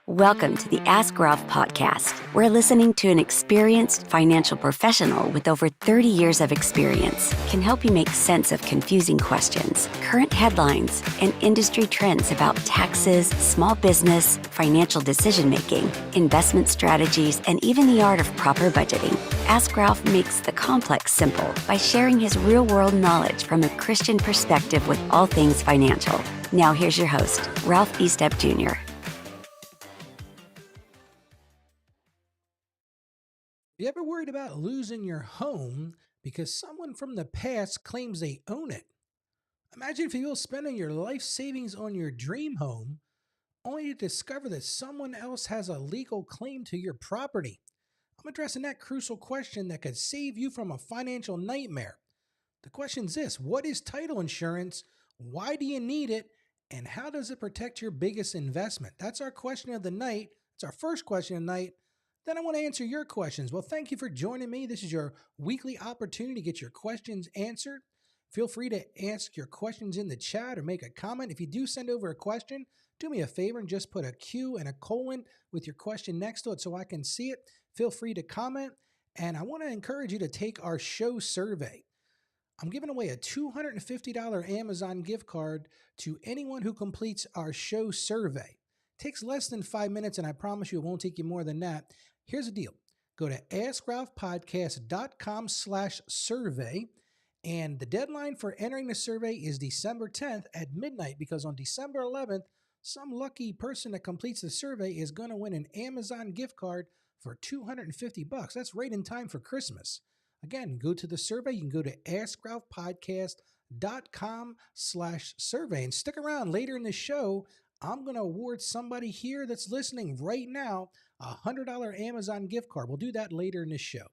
Welcome to the Ask Ralph podcast. We're listening to an experienced financial professional with over 30 years of experience can help you make sense of confusing questions, current headlines, and industry trends about taxes, small business, financial decision-making, investment strategies, and even the art of proper budgeting. Ask Ralph makes the complex simple by sharing his real-world knowledge from a Christian perspective with all things financial. Now here's your host, Ralph Estep Jr. You ever worried about losing your home because someone from the past claims they own it? Imagine if you were spending your life savings on your dream home only to discover that someone else has a legal claim to your property. I'm addressing that crucial question that could save you from a financial nightmare. The question's this: what is title insurance? Why do you need it? And how does it protect your biggest investment? That's our question of the night. It's our first question of the night. Then I want to answer your questions. Well, thank you for joining me. This is your weekly opportunity to get your questions answered. Feel free to ask your questions in the chat or make a comment. If you do send over a question, do me a favor and just put a Q and a colon with your question next to it so I can see it. Feel free to comment. And I want to encourage you to take our show survey. I'm giving away a $250 Amazon gift card to anyone who completes our show survey. It takes less than 5 minutes, and I promise you it won't take you more than that. Here's the deal. Go to askralphpodcast.com/survey, and the deadline for entering the survey is December 10th at midnight, because on December 11th, some lucky person that completes the survey is going to win an Amazon gift card for $250. That's right in time for Christmas. Again, go to the survey. You can go to askralphpodcast.com/survey and stick around. Later in the show, I'm going to award somebody here that's listening right now a $100 Amazon gift card. We'll do that later in the show.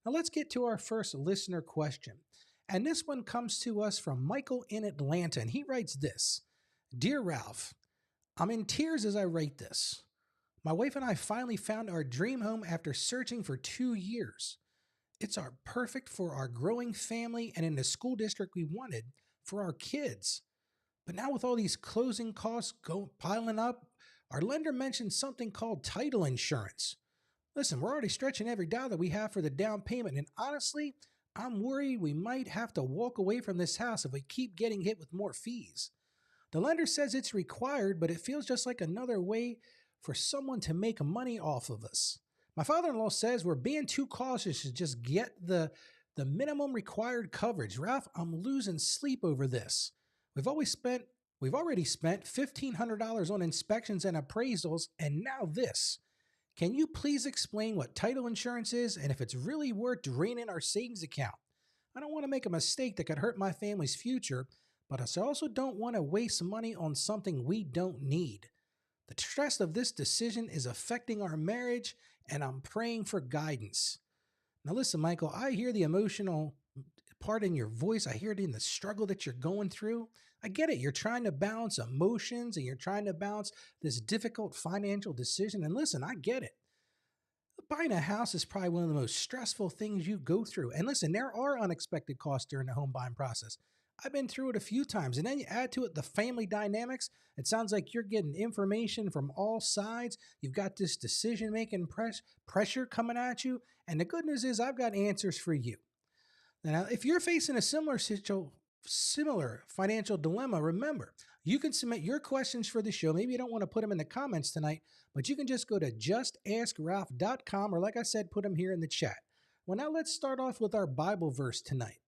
Now let's get to our first listener question. And this one comes to us from Michael in Atlanta. And he writes this: Dear Ralph, I'm in tears as I write this. My wife and I finally found our dream home after searching for 2 years. It's perfect for our growing family and in the school district we wanted for our kids. But now with all these closing costs piling up, our lender mentioned something called title insurance. Listen, we're already stretching every dollar we have for the down payment, and honestly, I'm worried we might have to walk away from this house if we keep getting hit with more fees. The lender says it's required, but it feels just like another way for someone to make money off of us. My father-in-law says we're being too cautious to just get the minimum required coverage. Ralph, I'm losing sleep over this. We've already spent $1,500 on inspections and appraisals, and now this. Can you please explain what title insurance is and if it's really worth draining our savings account? I don't want to make a mistake that could hurt my family's future, but I also don't want to waste money on something we don't need. The stress of this decision is affecting our marriage, and I'm praying for guidance. Now listen, Michael, I hear the emotional part in your voice. I hear it in the struggle that you're going through. I get it. You're trying to balance emotions and you're trying to balance this difficult financial decision. And listen, I get it. Buying a house is probably one of the most stressful things you go through. And listen, there are unexpected costs during the home buying process. I've been through it a few times. And then you add to it the family dynamics. It sounds like you're getting information from all sides. You've got this decision-making pressure coming at you. And the good news is I've got answers for you. Now, if you're facing a similar financial dilemma, remember, you can submit your questions for the show. Maybe you don't want to put them in the comments tonight, but you can just go to justaskralph.com, or like I said, put them here in the chat. Well, now let's start off with our Bible verse tonight.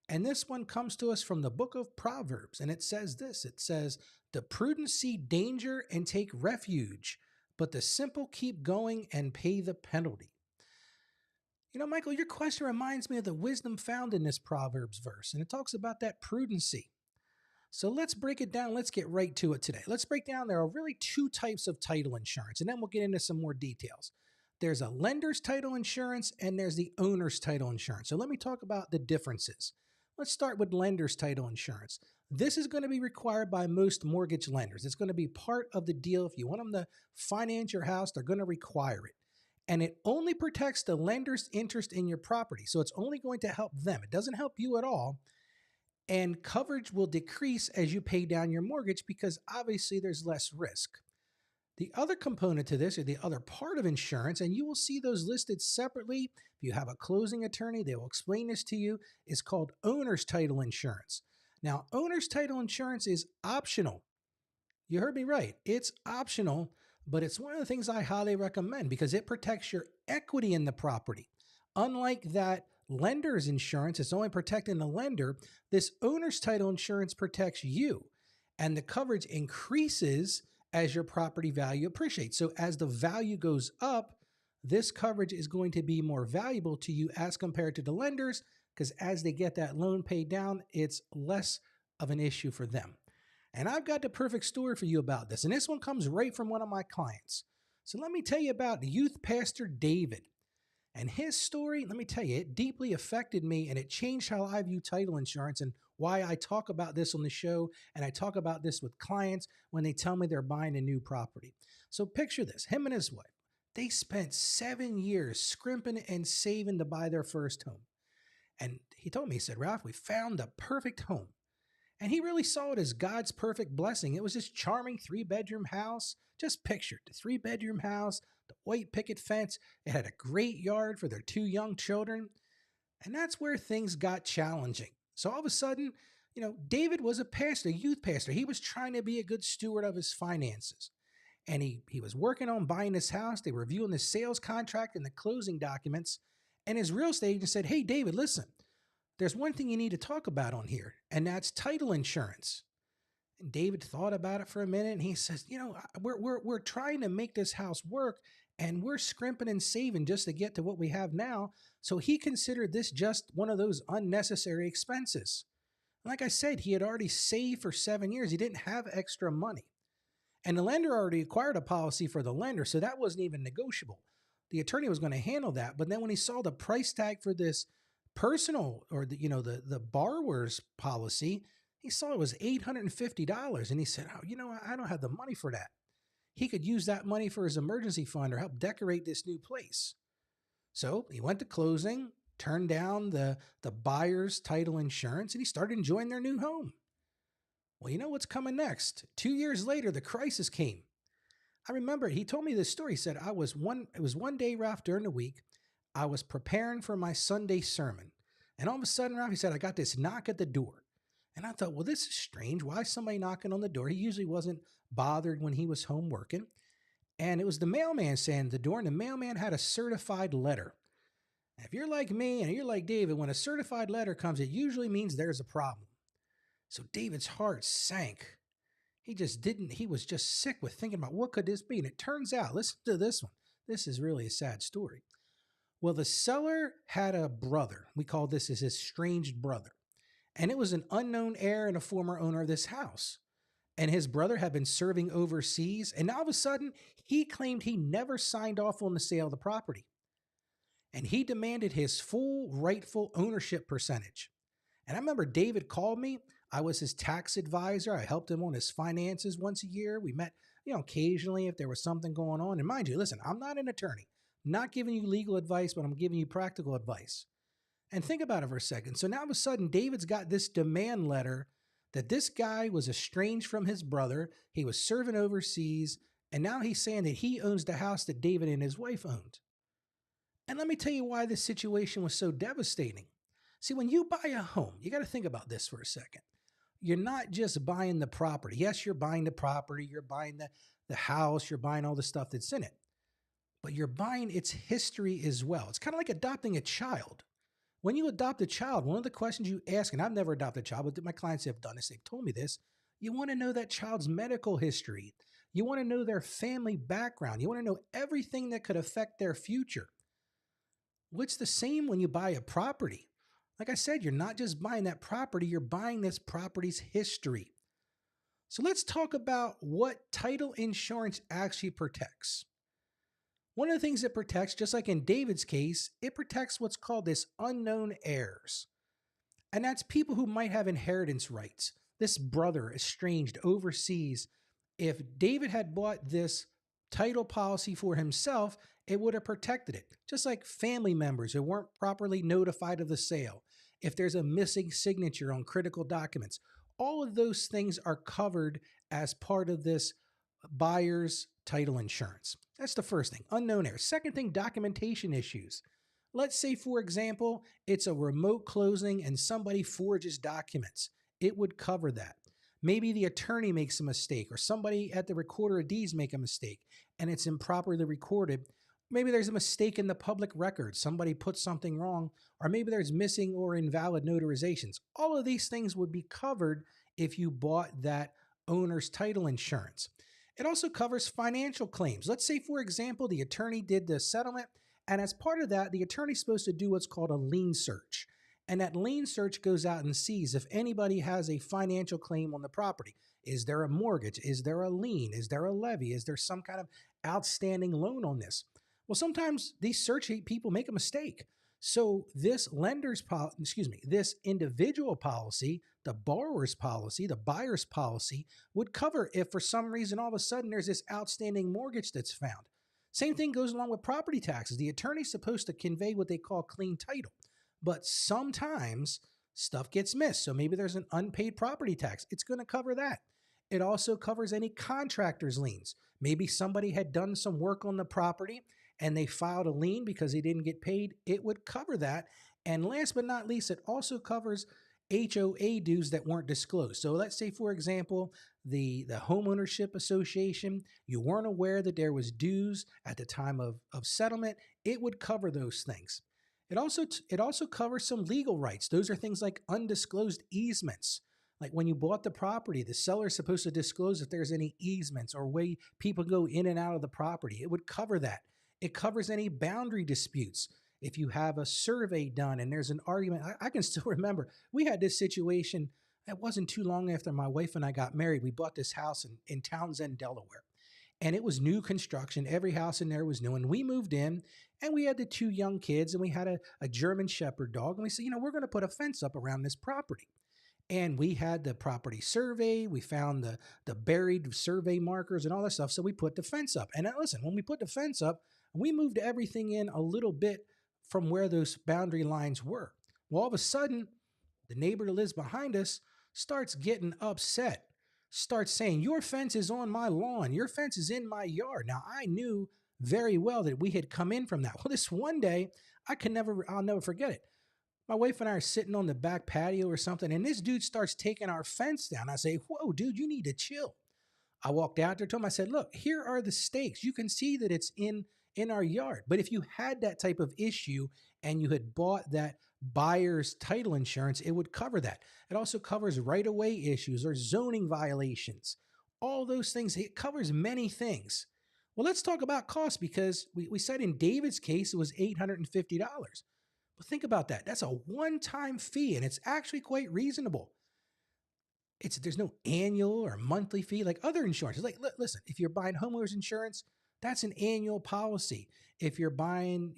And this one comes to us from the book of Proverbs, and it says this. It says, "The prudent see danger and take refuge, but the simple keep going and pay the penalty." You know, Michael, your question reminds me of the wisdom found in this Proverbs verse, and it talks about that prudency. So let's break it down. Let's get right to it today. Let's break down there are really two types of title insurance, and then we'll get into some more details. There's a lender's title insurance, and there's the owner's title insurance. So let me talk about the differences. Let's start with lender's title insurance. This is going to be required by most mortgage lenders. It's going to be part of the deal. If you want them to finance your house, they're going to require it. And it only protects the lender's interest in your property. So it's only going to help them. It doesn't help you at all. And coverage will decrease as you pay down your mortgage because obviously there's less risk. The other component to this, or the other part of insurance, and you will see those listed separately. If you have a closing attorney, they will explain this to you, is called owner's title insurance. Now, owner's title insurance is optional. You heard me right. It's optional, but it's one of the things I highly recommend because it protects your equity in the property. Unlike that lender's insurance, it's only protecting the lender. This owner's title insurance protects you, and the coverage increases as your property value appreciates. So as the value goes up, this coverage is going to be more valuable to you as compared to the lenders, because as they get that loan paid down, it's less of an issue for them. And I've got the perfect story for you about this. And this one comes right from one of my clients. So let me tell you about youth pastor David. And his story, let me tell you, it deeply affected me and it changed how I view title insurance and why I talk about this on the show. And I talk about this with clients when they tell me they're buying a new property. So picture this, him and his wife, they spent 7 years scrimping and saving to buy their first home. And he told me, he said, Ralph, we found the perfect home. And he really saw it as God's perfect blessing. It was this charming 3-bedroom house. Just picture it, the 3-bedroom house, the white picket fence. It had a great yard for their 2 young children. And that's where things got challenging. So all of a sudden, David was a pastor, a youth pastor. He was trying to be a good steward of his finances. And he was working on buying this house. They were reviewing the sales contract and the closing documents. And his real estate agent said, hey, David, listen, there's one thing you need to talk about on here, and that's title insurance. And David thought about it for a minute, and he says, we're trying to make this house work, and we're scrimping and saving just to get to what we have now. So he considered this just one of those unnecessary expenses. Like I said, he had already saved for 7 years. He didn't have extra money. And the lender already acquired a policy for the lender, so that wasn't even negotiable. The attorney was going to handle that. But then when he saw the price tag for this personal or the borrower's policy, he saw it was $850. And he said, I don't have the money for that. He could use that money for his emergency fund or help decorate this new place. So he went to closing, turned down the buyer's title insurance, and he started enjoying their new home. Well, you know what's coming next? 2 years later, the crisis came. I remember he told me this story. He said, it was one day, Ralph, during the week, I was preparing for my Sunday sermon. And all of a sudden, Ralph, he said, I got this knock at the door. And I thought, well, this is strange. Why is somebody knocking on the door? He usually wasn't bothered when he was home working. And it was the mailman standing at the door, and the mailman had a certified letter. If you're like me and you're like David, when a certified letter comes, it usually means there's a problem. So David's heart sank. He was just sick with thinking about what could this be? And it turns out, listen to this one. This is really a sad story. Well, the seller had a brother. We call this his estranged brother. And it was an unknown heir and a former owner of this house. And his brother had been serving overseas. And all of a sudden, he claimed he never signed off on the sale of the property. And he demanded his full rightful ownership percentage. And I remember David called me. I was his tax advisor. I helped him on his finances once a year. We met, occasionally if there was something going on. And mind you, listen, I'm not an attorney. Not giving you legal advice, but I'm giving you practical advice. And think about it for a second. So now all of a sudden, David's got this demand letter that this guy was estranged from his brother. He was serving overseas. And now he's saying that he owns the house that David and his wife owned. And let me tell you why this situation was so devastating. See, when you buy a home, you got to think about this for a second. You're not just buying the property. Yes, you're buying the property. You're buying the house. You're buying all the stuff that's in it. But you're buying its history as well. It's kind of like adopting a child. When you adopt a child, one of the questions you ask, and I've never adopted a child, but my clients have done this, they've told me this, you want to know that child's medical history. You want to know their family background. You want to know everything that could affect their future. Well, it's the same when you buy a property. Like I said, you're not just buying that property, you're buying this property's history. So let's talk about what title insurance actually protects. One of the things it protects, just like in David's case, it protects what's called this unknown heirs. And that's people who might have inheritance rights. This brother estranged overseas. If David had bought this title policy for himself, it would have protected it. Just like family members who weren't properly notified of the sale. If there's a missing signature on critical documents, all of those things are covered as part of this buyer's title insurance. That's the first thing, unknown heirs. Second thing, documentation issues. Let's say, for example, it's a remote closing and somebody forges documents. It would cover that. Maybe the attorney makes a mistake or somebody at the recorder of deeds make a mistake and it's improperly recorded. Maybe there's a mistake in the public record. Somebody put something wrong, or maybe there's missing or invalid notarizations. All of these things would be covered if you bought that owner's title insurance. It also covers financial claims. Let's say, for example, the attorney did the settlement, and as part of that, the attorney's supposed to do what's called a lien search. And that lien search goes out and sees if anybody has a financial claim on the property. Is there a mortgage? Is there a lien? Is there a levy? Is there some kind of outstanding loan on this? Well, sometimes these search people make a mistake. So this this individual policy, the borrower's policy, the buyer's policy would cover if for some reason all of a sudden there's this outstanding mortgage that's found. Same thing goes along with property taxes. The attorney's supposed to convey what they call clean title, but sometimes stuff gets missed. So maybe there's an unpaid property tax. It's going to cover that. It also covers any contractor's liens. Maybe somebody had done some work on the property and they filed a lien because they didn't get paid. It would cover that. And last but not least, it also covers HOA dues that weren't disclosed. So let's say, for example, the homeownership association, you weren't aware that there was dues at the time of settlement. It would cover those things. It also covers some legal rights. Those are things like undisclosed easements. Like when you bought the property, the seller is supposed to disclose if there's any easements or way people go in and out of the property. It would cover that. It covers any boundary disputes. If you have a survey done and there's an argument, I can still remember we had this situation. It wasn't too long after my wife and I got married. We bought this house in Townsend, Delaware, and it was new construction. Every house in there was new. And we moved in and we had the two young kids and we had a German Shepherd dog. And we said, we're going to put a fence up around this property. And we had the property survey. We found the buried survey markers and all that stuff. So we put the fence up. And listen, when we put the fence up, we moved everything in a little bit from where those boundary lines were. Well, all of a sudden, the neighbor that lives behind us starts getting upset, starts saying, your fence is on my lawn. Your fence is in my yard. Now, I knew very well that we had come in from that. Well, this one day, I'll never forget it. My wife and I are sitting on the back patio or something, and this dude starts taking our fence down. I say, whoa, dude, you need to chill. I walked out there to him. I said, look, here are the stakes. You can see that it's in our yard. But if you had that type of issue and you had bought that buyer's title insurance, it would cover that. It also covers right-of-way issues or zoning violations. All those things, it covers many things. Well, let's talk about cost because we said in David's case, it was $850. But think about that. That's a one-time fee, and it's actually quite reasonable. There's no annual or monthly fee like other insurances. Like, listen, if you're buying homeowners insurance, that's an annual policy. If you're buying,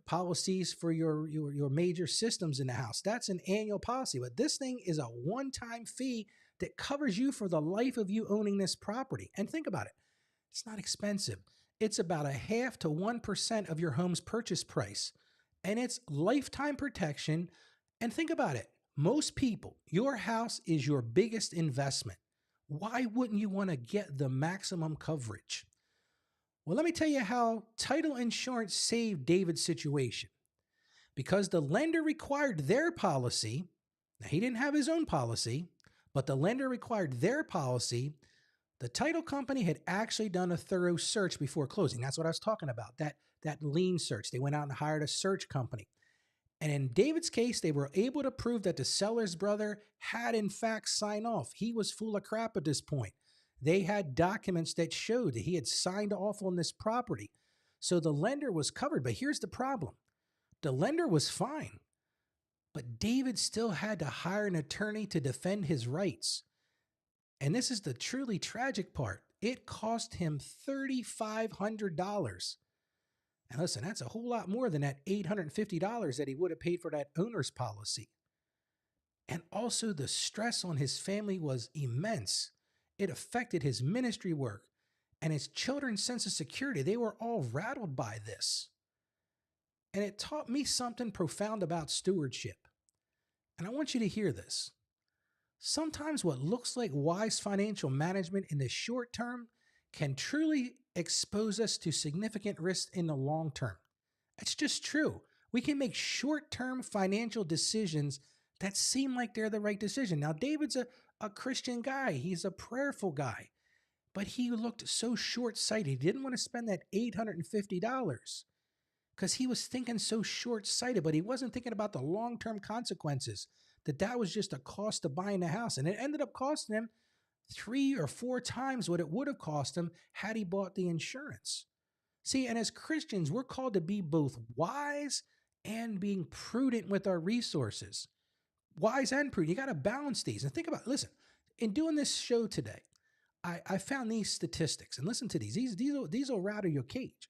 policies for your major systems in the house, that's an annual policy. But this thing is a one-time fee that covers you for the life of you owning this property. And think about it. It's not expensive. It's about 0.5 to 1% of your home's purchase price. And it's lifetime protection. And think about it. Most people, your house is your biggest investment. Why wouldn't you want to get the maximum coverage? Well, let me tell you how title insurance saved David's situation. Because the lender required their policy, now he didn't have his own policy, but the lender required their policy, the title company had actually done a thorough search before closing. That's what I was talking about, that lien search. They went out and hired a search company. And in David's case, they were able to prove that the seller's brother had in fact signed off. He was full of crap at this point. They had documents that showed that he had signed off on this property. So the lender was covered. But here's the problem. The lender was fine, but David still had to hire an attorney to defend his rights. And this is the truly tragic part. It cost him $3,500. And listen, that's a whole lot more than that $850 that he would have paid for that owner's policy. And also the stress on his family was immense. It affected his ministry work and his children's sense of security. They were all rattled by this. And it taught me something profound about stewardship. And I want you to hear this. Sometimes what looks like wise financial management in the short term can truly expose us to significant risks in the long term. It's just true. We can make short term financial decisions that seem like they're the right decision. Now, David's a Christian guy, he's a prayerful guy, but he looked so short sighted. He didn't want to spend that $850 because he was thinking so short sighted, but he wasn't thinking about the long term consequences. That was just a cost of buying a house. And it ended up costing him 3 or 4 times what it would have cost him had he bought the insurance. See, and as Christians, we're called to be both wise and being prudent with our resources. Wise and prudent. You got to balance these. And think about it. Listen, in doing this show today, I found these statistics. And listen to these. These will rattle your cage.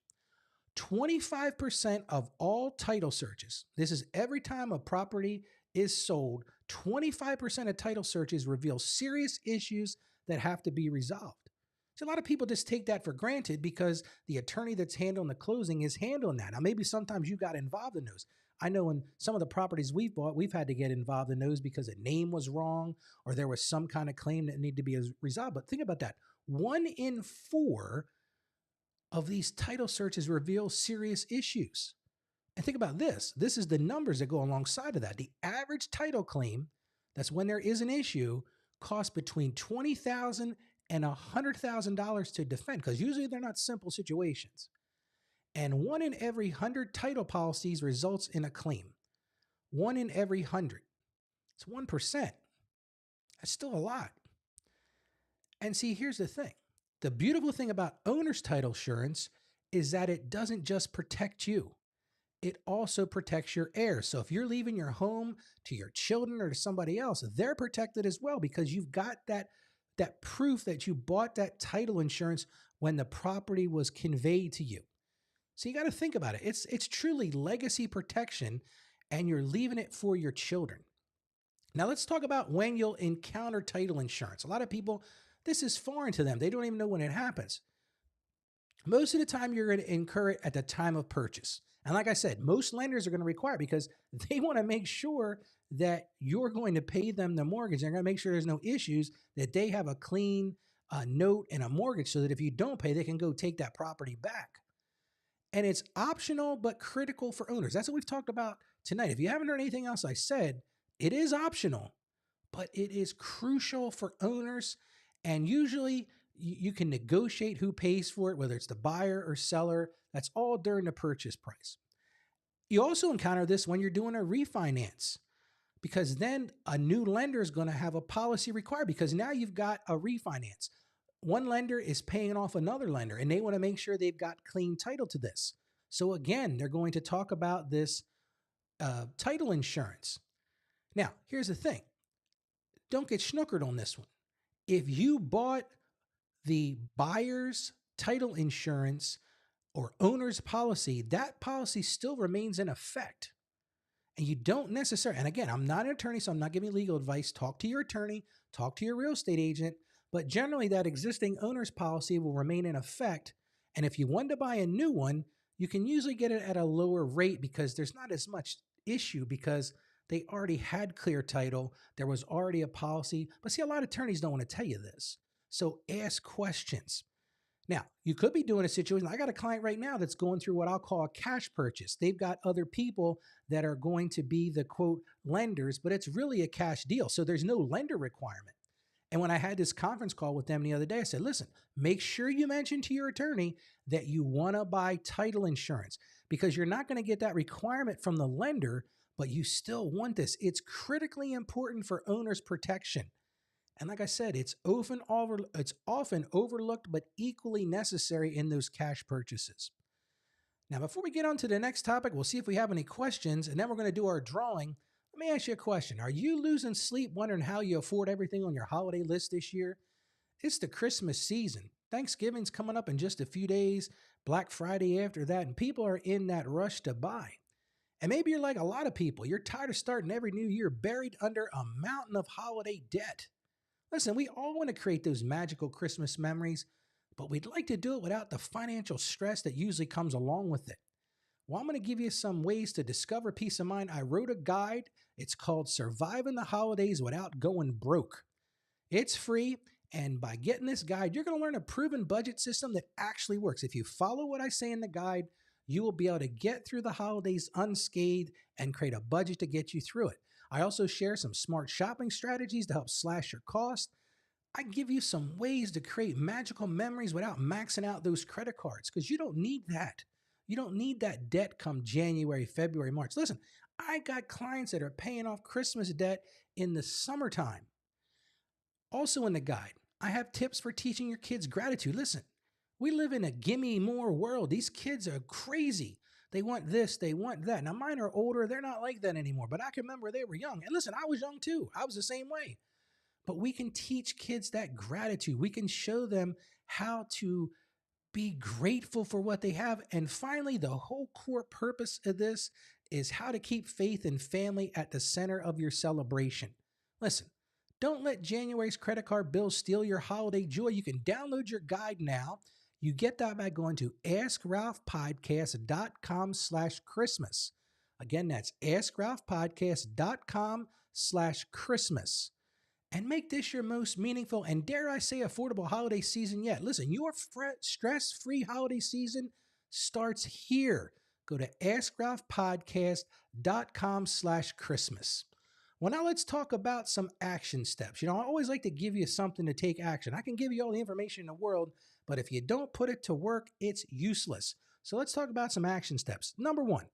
25% of all title searches, this is every time a property is sold, 25% of title searches reveal serious issues that have to be resolved. So a lot of people just take that for granted because the attorney that's handling the closing is handling that. Now, maybe sometimes you got involved in those. I know in some of the properties we've bought, we've had to get involved in those because a name was wrong or there was some kind of claim that needed to be resolved. But think about that. 1 in 4 of these title searches reveal serious issues. And think about this. This is the numbers that go alongside of that. The average title claim, that's when there is an issue, costs between $20,000 and $100,000 to defend, because usually they're not simple situations. And 1 in every 100 title policies results in a claim. 1 in every 100. It's 1%. That's still a lot. And see, here's the thing. The beautiful thing about owner's title insurance is that it doesn't just protect you. It also protects your heirs. So if you're leaving your home to your children or to somebody else, they're protected as well because you've got that proof that you bought that title insurance when the property was conveyed to you. So you got to think about it. It's truly legacy protection, and you're leaving it for your children. Now let's talk about when you'll encounter title insurance. A lot of people, this is foreign to them. They don't even know when it happens. Most of the time, you're going to incur it at the time of purchase. And like I said, most lenders are going to require it because they want to make sure that you're going to pay them the mortgage. They're going to make sure there's no issues, that they have a clean note and a mortgage so that if you don't pay, they can go take that property back. And it's optional but critical for owners. That's what we've talked about tonight. If you haven't heard anything else I said, it is optional, but it is crucial for owners. And usually you can negotiate who pays for it, whether it's the buyer or seller. That's all during the purchase price. You also encounter this when you're doing a refinance, because then a new lender is going to have a policy required because now you've got a refinance. One lender is paying off another lender, and they want to make sure they've got clean title to this. So again, they're going to talk about this title insurance. Now, here's the thing. Don't get snookered on this one. If you bought the buyer's title insurance or owner's policy, that policy still remains in effect. And you don't necessarily, and again, I'm not an attorney, so I'm not giving legal advice. Talk to your attorney, talk to your real estate agent, but generally that existing owner's policy will remain in effect. And if you want to buy a new one, you can usually get it at a lower rate because there's not as much issue because they already had clear title. There was already a policy. But see, a lot of attorneys don't want to tell you this. So ask questions. Now, you could be doing a situation. I got a client right now that's going through what I'll call a cash purchase. They've got other people that are going to be the quote lenders, but it's really a cash deal. So there's no lender requirement. And when I had this conference call with them the other day, I said, listen, make sure you mention to your attorney that you want to buy title insurance because you're not going to get that requirement from the lender, but you still want this. It's critically important for owner's protection. And like I said, it's often overlooked, but equally necessary in those cash purchases. Now, before we get on to the next topic, we'll see if we have any questions, and then we're going to do our drawing. Let me ask you a question. Are you losing sleep wondering how you afford everything on your holiday list this year? It's the Christmas season. Thanksgiving's coming up in just a few days, Black Friday after that, and people are in that rush to buy. And maybe you're like a lot of people. You're tired of starting every new year buried under a mountain of holiday debt. Listen, we all want to create those magical Christmas memories, but we'd like to do it without the financial stress that usually comes along with it. Well, I'm going to give you some ways to discover peace of mind. I wrote a guide. It's called Surviving the Holidays Without Going Broke. It's free, And by getting this guide, you're going to learn a proven budget system that actually works. If you follow what I say in the guide, you will be able to get through the holidays unscathed and create a budget to get you through it. I also share some smart shopping strategies to help slash your cost. I give you some ways to create magical memories without maxing out those credit cards because you don't need that. You don't need that debt come January, February, March. Listen, I got clients that are paying off Christmas debt in the summertime. Also in the guide, I have tips for teaching your kids gratitude. Listen, we live in a gimme more world. These kids are crazy. They want this, they want that. Now, mine are older. They're not like that anymore, but I can remember they were young. And listen, I was young too. I was the same way. But we can teach kids that gratitude. We can show them how to be grateful for what they have. And finally, the whole core purpose of this is how to keep faith and family at the center of your celebration. Listen, don't let January's credit card bills steal your holiday joy. You can download your guide now. You get that by going to askralphpodcast.com/Christmas. Again, that's askralphpodcast.com/Christmas. And make this your most meaningful and, dare I say, affordable holiday season yet. Listen, your stress-free holiday season starts here. Go to askralphpodcast.com/Christmas. Well, now let's talk about some action steps. I always like to give you something to take action. I can give you all the information in the world, but if you don't put it to work, it's useless. So let's talk about some action steps. Number one,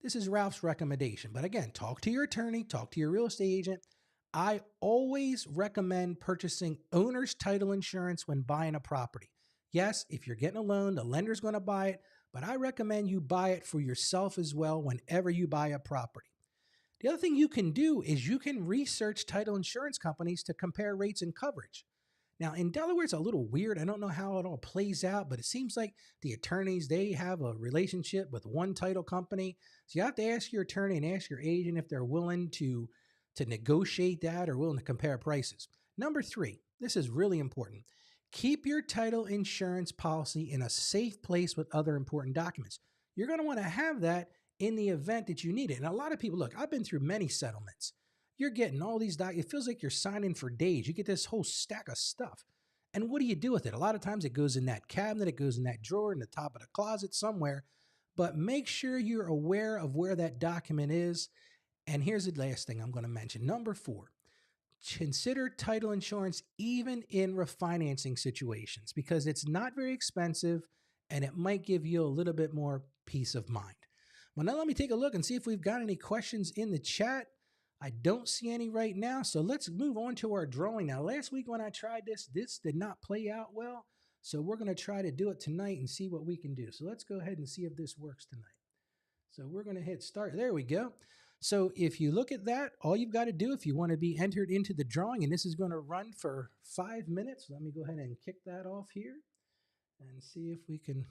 this is Ralph's recommendation. But again, talk to your attorney, talk to your real estate agent. I always recommend purchasing owner's title insurance when buying a property. Yes, if you're getting a loan, the lender's going to buy it, but I recommend you buy it for yourself as well whenever you buy a property. The other thing you can do is you can research title insurance companies to compare rates and coverage. Now, in Delaware, it's a little weird. I don't know how it all plays out, but it seems like the attorneys, they have a relationship with one title company. So you have to ask your attorney and ask your agent if they're willing to negotiate that or willing to compare prices. Number three, this is really important. Keep your title insurance policy in a safe place with other important documents. You're going to want to have that in the event that you need it. And a lot of people, look, I've been through many settlements. You're getting all these documents. It feels like you're signing for days. You get this whole stack of stuff. And what do you do with it? A lot of times it goes in that cabinet, it goes in that drawer, in the top of the closet somewhere. But make sure you're aware of where that document is. And here's the last thing I'm going to mention. Number four, consider title insurance even in refinancing situations because it's not very expensive and it might give you a little bit more peace of mind. Well, now let me take a look and see if we've got any questions in the chat. I don't see any right now, so let's move on to our drawing. Now, last week when I tried this did not play out well, so we're going to try to do it tonight and see what we can do. So let's go ahead and see if this works tonight. So we're going to hit start. There we go. So if you look at that, all you've got to do if you want to be entered into the drawing, and this is going to run for 5 minutes. Let me go ahead and kick that off here and see if we can.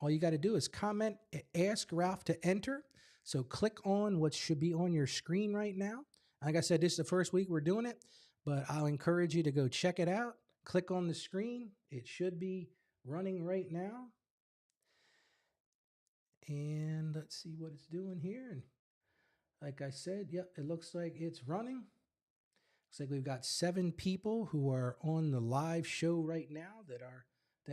All you got to do is comment, ask Ralph to enter. So click on what should be on your screen right now. Like I said, this is the first week we're doing it, but I'll encourage you to go check it out. Click on the screen. It should be running right now. And let's see what it's doing here. And like I said, yep, it looks like it's running. Looks like we've got 7 people who are on the live show right now that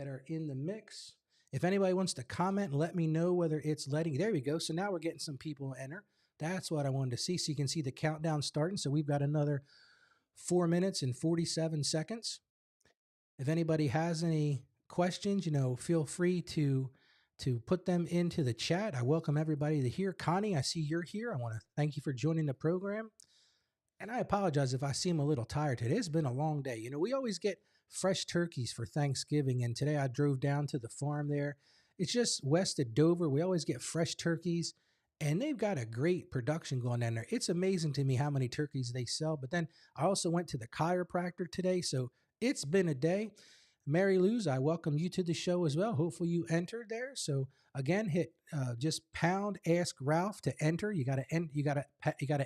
are in the mix. If anybody wants to comment, let me know whether it's letting. There we go. So now we're getting some people enter. That's what I wanted to see. So you can see the countdown starting. So we've got another 4 minutes and 47 seconds. If anybody has any questions, feel free to put them into the chat. I welcome everybody to here. Connie, I see you're here. I want to thank you for joining the program. And I apologize if I seem a little tired today. It's been a long day. We always get fresh turkeys for Thanksgiving. And today I drove down to the farm there. It's just west of Dover. We always get fresh turkeys. And they've got a great production going on there. It's amazing to me how many turkeys they sell. But then I also went to the chiropractor today. So it's been a day. Mary Lou's, I welcome you to the show as well. Hopefully you entered there. So again, hit just pound ask Ralph to enter. You got to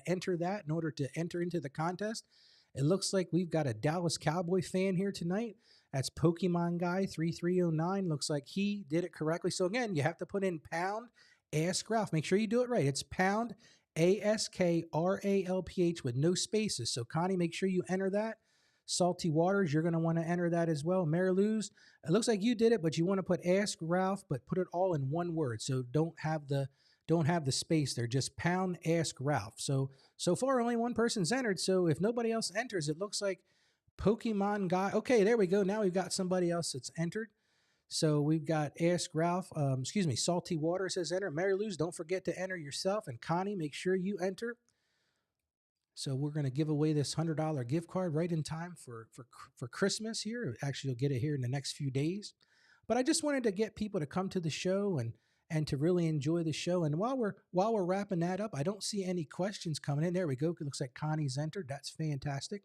enter that in order to enter into the contest. It looks like we've got a Dallas Cowboy fan here tonight. That's Pokemon Guy 3309. Looks like he did it correctly. So again, you have to put in pound ask Ralph. Make sure you do it right. It's pound ASKRALPH with no spaces. So Connie, make sure you enter that. Salty Waters, you're going to want to enter that as well. Mary Lou's, it looks like you did it, but you want to put Ask Ralph, but put it all in one word. So don't have the space there. Just pound Ask Ralph. So far only one person's entered. So if nobody else enters, it looks like Pokemon Guy. Okay, there we go. Now we've got somebody else that's entered. So we've got Ask Ralph, Salty Water says enter. Mary Lou's, don't forget to enter yourself. And Connie, make sure you enter. So we're going to give away this $100 gift card right in time for Christmas here. Actually, you'll get it here in the next few days. But I just wanted to get people to come to the show and to really enjoy the show. And while we're wrapping that up, I don't see any questions coming in. There we go. It looks like Connie's entered. That's fantastic.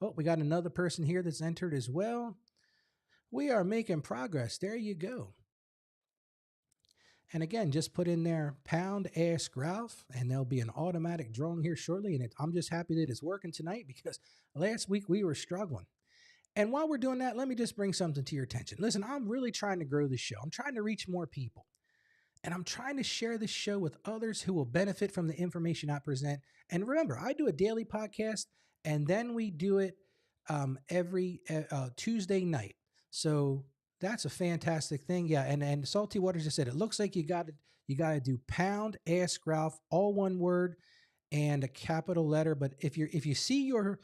Oh, we got another person here that's entered as well. We are making progress. There you go. And again, just put in there pound Ask Ralph, and there'll be an automatic drawing here shortly. And I'm just happy that it's working tonight because last week we were struggling. And while we're doing that, let me just bring something to your attention. Listen, I'm really trying to grow the show. I'm trying to reach more people. And I'm trying to share this show with others who will benefit from the information I present. And remember, I do a daily podcast, and then we do it every Tuesday night. So that's a fantastic thing. Yeah, and Salty Waters just said it looks like you got to do pound Ask Ralph, all one word and a capital letter. But if you see your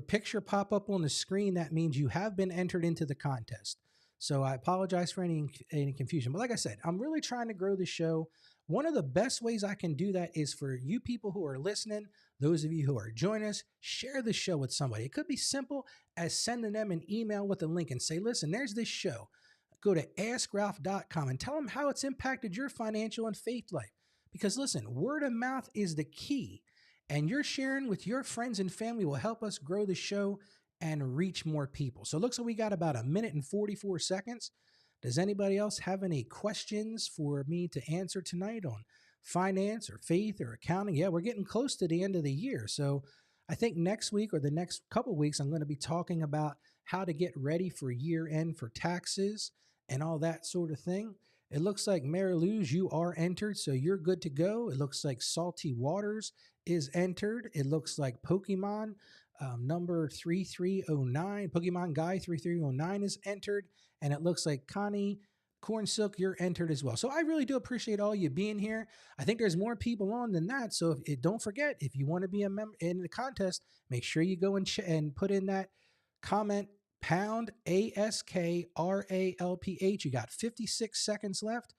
picture pop up on the screen, that means you have been entered into the contest. So I apologize for any confusion. But like I said, I'm really trying to grow the show. One of the best ways I can do that is for you people who are listening, those of you who are joining us, share the show with somebody. It could be simple as sending them an email with a link and say, listen, there's this show. Go to AskRalph.com and tell them how it's impacted your financial and faith life. Because listen, word of mouth is the key. And your sharing with your friends and family will help us grow the show and reach more people. So it looks like we got about 1 minute and 44 seconds. Does anybody else have any questions for me to answer tonight on finance or faith or accounting? Yeah, we're getting close to the end of the year. So I think next week or the next couple of weeks, I'm going to be talking about how to get ready for year end for taxes and all that sort of thing. It looks like Mary Lou's, you are entered, so you're good to go. It looks like Salty Waters is entered. It looks like Pokemon number 3309, Pokemon Guy 3309 is entered. And it looks like Connie Corn Silk, you're entered as well. So I really do appreciate all you being here. I think there's more people on than that. So don't forget, if you want to be a member in the contest, make sure you go and put in that comment pound ASKRALPH. You got 56 seconds left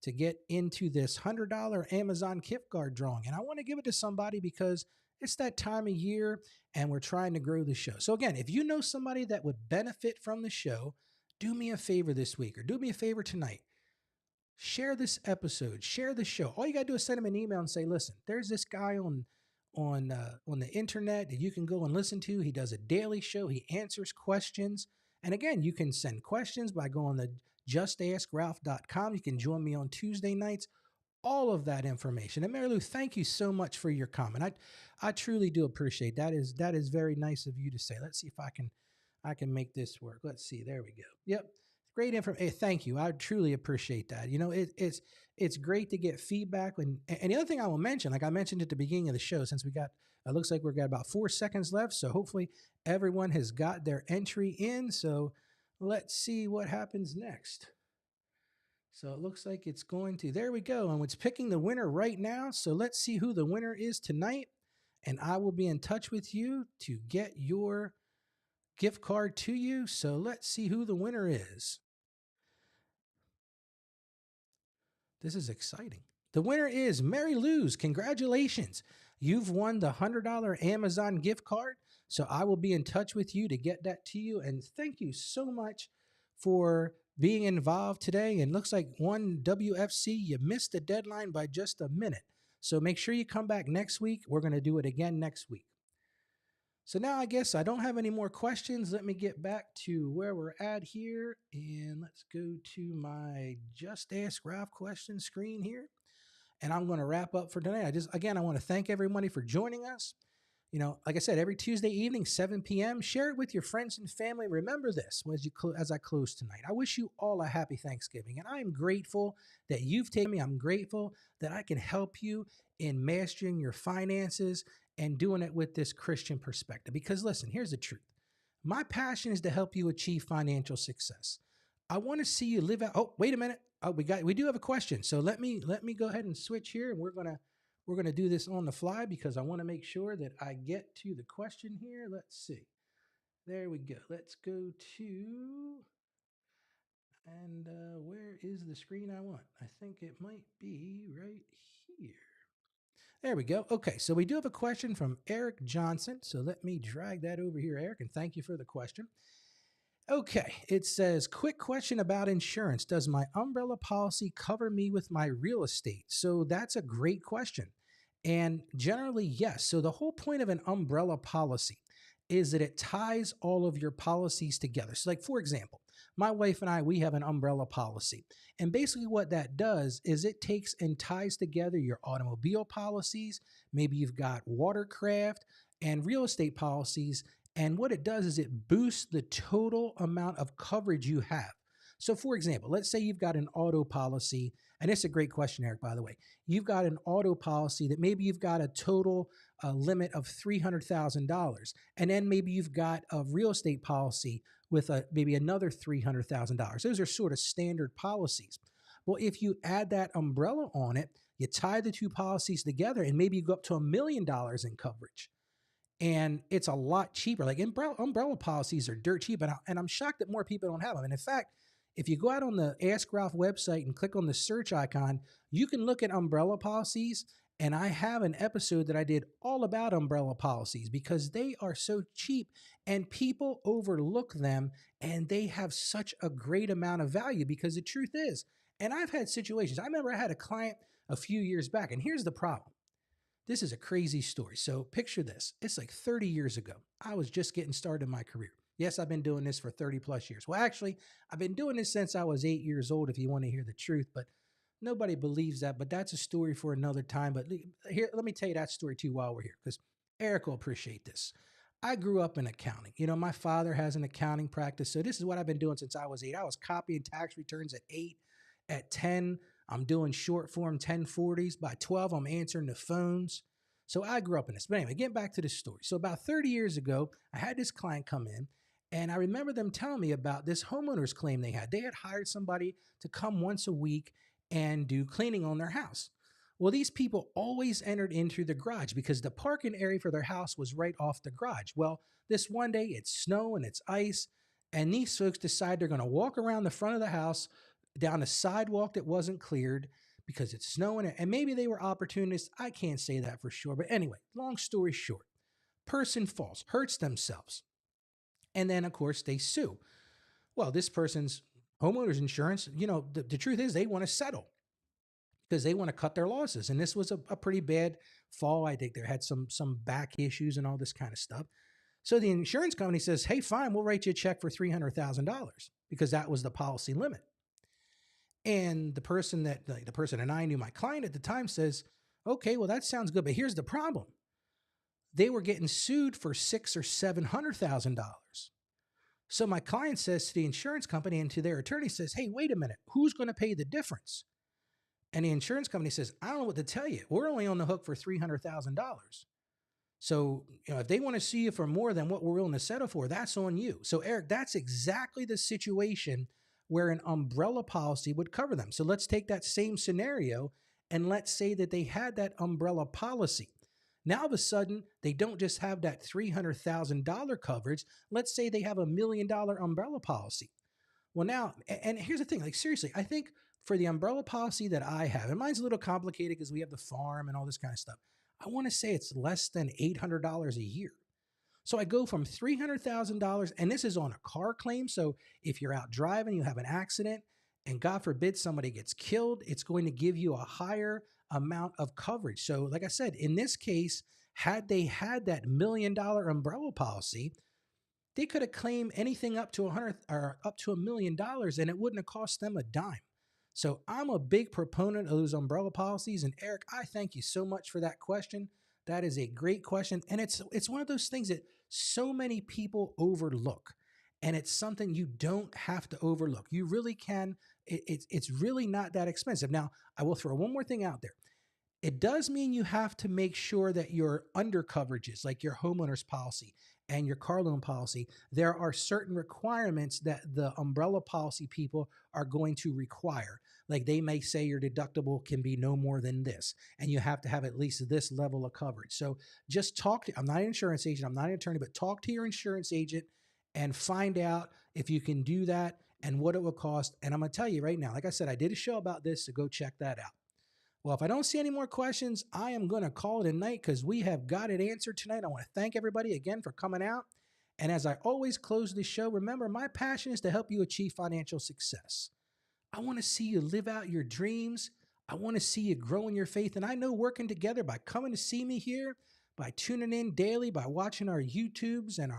to get into this $100 Amazon gift card drawing. And I want to give it to somebody because it's that time of year and we're trying to grow the show. So again, if you know somebody that would benefit from the show, do me a favor this week or do me a favor tonight. Share this episode, share the show. All you got to do is send them an email and say, listen, there's this guy on the internet that you can go and listen to. He does a daily show. He answers questions. And again, you can send questions by going to justaskralph.com. You can join me on Tuesday nights. All of that information. And Mary Lou, thank you so much for your comment. I truly do appreciate that. That is very nice of you to say. Let's see if I can make this work. Let's see. There we go. Yep. Great information. Hey, thank you. I truly appreciate that. You know, it's great to get feedback. And the other thing I will mention, like I mentioned at the beginning of the show, since it looks like we've got about 4 seconds left. So hopefully everyone has got their entry in. So let's see what happens next. So it looks like it's going to, there we go. And it's picking the winner right now. So let's see who the winner is tonight. And I will be in touch with you to get your gift card to you. So let's see who the winner is. This is exciting. The winner is Mary Lou's. Congratulations. You've won the $100 Amazon gift card. So I will be in touch with you to get that to you. And thank you so much for being involved today. And looks like one WFC, you missed the deadline by just a minute. So make sure you come back next week. We're going to do it again next week. So now I guess I don't have any more questions. Let me get back to where we're at here. And let's go to my Just Ask Ralph question screen here. And I'm going to wrap up for today. I want to thank everybody for joining us. You know, like I said, every Tuesday evening, 7 p.m., share it with your friends and family. Remember this as I close tonight. I wish you all a happy Thanksgiving. And I am grateful that you've taken me. I'm grateful that I can help you in mastering your finances and doing it with this Christian perspective. Because listen, here's the truth. My passion is to help you achieve financial success. I want to see you live out. Oh, wait a minute. Oh, we do have a question. So let me go ahead and switch here, and we're gonna do this on the fly because I want to make sure that I get to the question here. Let's see. There we go. Let's go to and where is the screen I want? I think it might be right here. There we go. Okay, so we do have a question from Eric Johnson. So let me drag that over here, Eric, and thank you for the question. Okay, it says, quick question about insurance. Does my umbrella policy cover me with my real estate? So that's a great question. And generally, yes. So the whole point of an umbrella policy is that it ties all of your policies together. So, like, for example, my wife and I, we have an umbrella policy. And basically, what that does is it takes and ties together your automobile policies. Maybe you've got watercraft and real estate policies, and what it does is it boosts the total amount of coverage you have. So, for example, let's say you've got an auto policy, and it's a great question, Eric, by the way. You've got an auto policy that maybe you've got a total limit of $300,000, and then maybe you've got a real estate policy with maybe another $300,000. Those are sort of standard policies. Well, if you add that umbrella on it, you tie the two policies together, and maybe you go up to $1 million in coverage. And it's a lot cheaper. Like umbrella policies are dirt cheap, and I'm shocked that more people don't have them. And in fact, if you go out on the Ask Ralph website and click on the search icon, you can look at umbrella policies. And I have an episode that I did all about umbrella policies because they are so cheap and people overlook them, and they have such a great amount of value because the truth is, and I've had situations, I remember I had a client a few years back, and here's the problem. This is a crazy story. So picture this. It's like 30 years ago. I was just getting started in my career. Yes, I've been doing this for 30 plus years. Well, actually, I've been doing this since I was 8 years old, if you want to hear the truth, but nobody believes that. But that's a story for another time. But here, let me tell you that story too while we're here, because Eric will appreciate this. I grew up in accounting. You know, my father has an accounting practice. So this is what I've been doing since I was 8. I was copying tax returns at 8. At 10, I'm doing short form 1040s. By 12, I'm answering the phones. So I grew up in this. But anyway, getting back to this story. So about 30 years ago, I had this client come in, and I remember them telling me about this homeowner's claim they had. They had hired somebody to come once a week and do cleaning on their house. Well, these people always entered in through the garage because the parking area for their house was right off the garage. Well, this one day it's snow and it's ice, and these folks decide they're going to walk around the front of the house down a sidewalk that wasn't cleared because it's snowing, and maybe they were opportunists. I can't say that for sure. But anyway, long story short, person falls, hurts themselves. And then, of course, they sue. Well, this person's homeowner's insurance, you know, the truth is they want to settle because they want to cut their losses. And this was a pretty bad fall. I think they had some back issues and all this kind of stuff. So the insurance company says, hey, fine, we'll write you a check for $300,000 because that was the policy limit. And the person and I knew, my client at the time, says, okay, well, that sounds good, but here's the problem. They were getting sued for $600,000 or $700,000. So my client says to the insurance company and to their attorney, says, hey, wait a minute, who's going to pay the difference? And the insurance company says, I don't know what to tell you. We're only on the hook for $300,000. So, you know, if they want to sue you for more than what we're willing to settle for, that's on you. So, Eric, that's exactly the situation where an umbrella policy would cover them. So let's take that same scenario and let's say that they had that umbrella policy. Now, all of a sudden, they don't just have that $300,000 coverage. Let's say they have $1 million umbrella policy. Well, now, and here's the thing, like seriously, I think for the umbrella policy that I have, and mine's a little complicated because we have the farm and all this kind of stuff, I want to say it's less than $800 a year. So I go from $300,000, and this is on a car claim. So if you're out driving, you have an accident, and God forbid somebody gets killed, it's going to give you a higher amount of coverage. So like I said, in this case, had they had that $1 million umbrella policy, they could have claimed anything up to $1 million, and it wouldn't have cost them a dime. So I'm a big proponent of those umbrella policies. And Eric, I thank you so much for that question. That is a great question. And it's one of those things that so many people overlook. And it's something you don't have to overlook. You really can. It's really not that expensive. Now, I will throw one more thing out there. It does mean you have to make sure that your under coverages, like your homeowner's policy and your car loan policy, there are certain requirements that the umbrella policy people are going to require. Like they may say your deductible can be no more than this, and you have to have at least this level of coverage. So just talk to, I'm not an insurance agent, I'm not an attorney, but talk to your insurance agent and find out if you can do that and what it will cost. And I'm going to tell you right now, like I said, I did a show about this, so go check that out. Well, if I don't see any more questions, I am going to call it a night because we have got it answered tonight. I want to thank everybody again for coming out. And as I always close the show, remember, my passion is to help you achieve financial success. I want to see you live out your dreams. I want to see you grow in your faith. And I know working together by coming to see me here, by tuning in daily, by watching our YouTubes and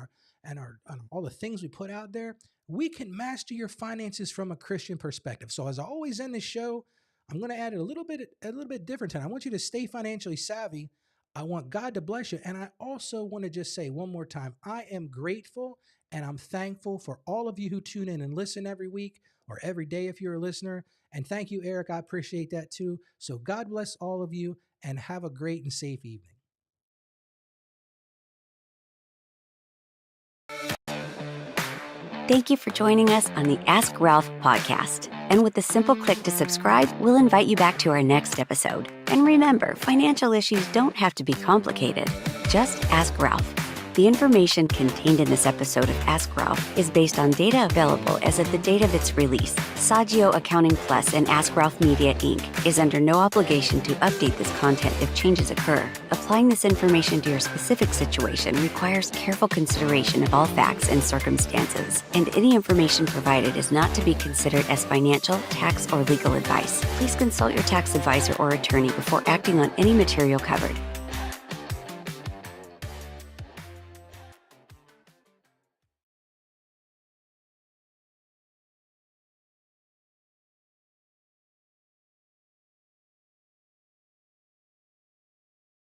all the things we put out there, we can master your finances from a Christian perspective. So as I always end the show, I'm going to add it a little bit different tonight. I want you to stay financially savvy. I want God to bless you. And I also want to just say one more time, I am grateful and I'm thankful for all of you who tune in and listen every week or every day if you're a listener. And thank you, Eric. I appreciate that too. So God bless all of you and have a great and safe evening. Thank you for joining us on the Ask Ralph podcast. And with a simple click to subscribe, we'll invite you back to our next episode. And remember, financial issues don't have to be complicated. Just ask Ralph. The information contained in this episode of Ask Ralph is based on data available as of the date of its release. Saggio Accounting Plus and Ask Ralph Media, Inc. is under no obligation to update this content if changes occur. Applying this information to your specific situation requires careful consideration of all facts and circumstances, and any information provided is not to be considered as financial, tax, or legal advice. Please consult your tax advisor or attorney before acting on any material covered.